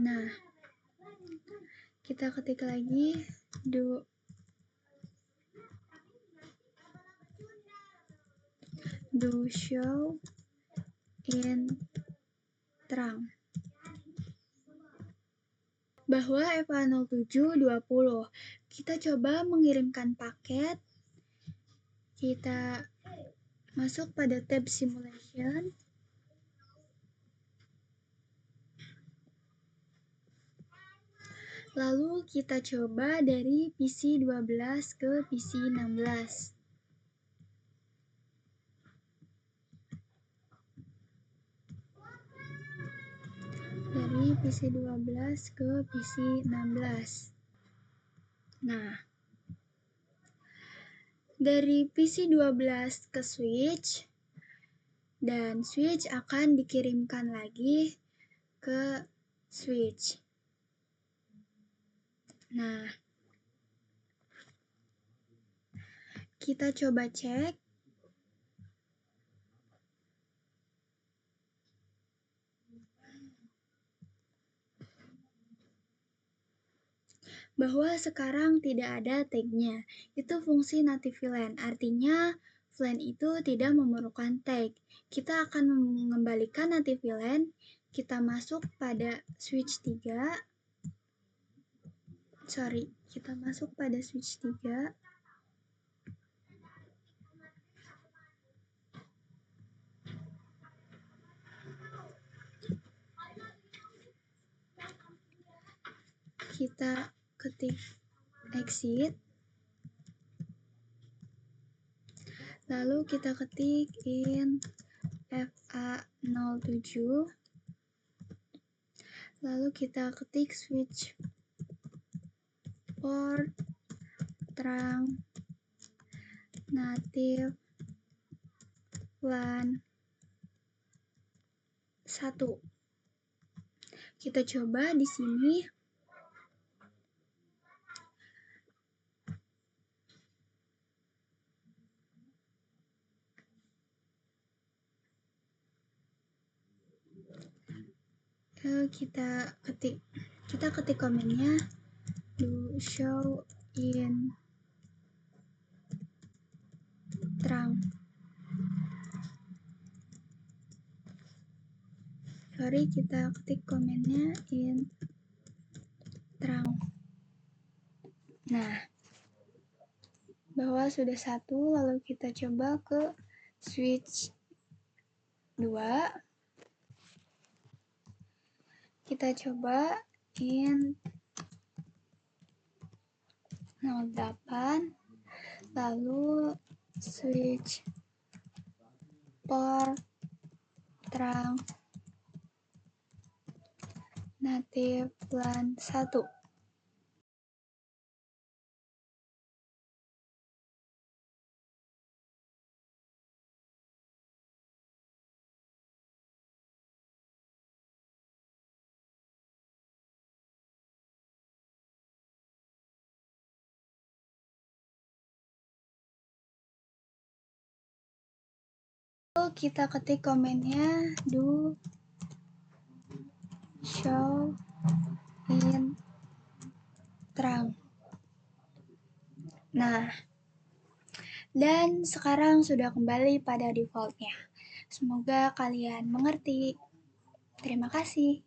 Speaker 1: Nah, kita ketik lagi do show in terang. Bahwa FA07 20. Kita coba mengirimkan paket. Kita masuk pada tab simulation. Lalu kita coba dari PC12 ke PC16. Dari PC12 ke PC16. Nah, dari PC12 ke switch, dan switch akan dikirimkan lagi ke switch. Nah, kita coba cek bahwa sekarang tidak ada tag-nya. Itu fungsi native VLAN, artinya VLAN itu tidak memerlukan tag. Kita akan mengembalikan native VLAN, kita masuk pada switch 3. Kita masuk pada switch 3. Kita ketik exit, lalu kita ketik in FA07, lalu kita ketik switch port terang native LAN 1. Kita coba di sini. Kita ketik komennya do show in terang. Kita ketik komennya in terang. Nah, bahwa sudah 1, lalu kita coba ke switch 2. Kita coba in 08, lalu switch port terang native LAN 1. Lalu kita ketik komennya do show in terang. Nah, dan sekarang sudah kembali pada defaultnya. Semoga kalian mengerti. Terima kasih.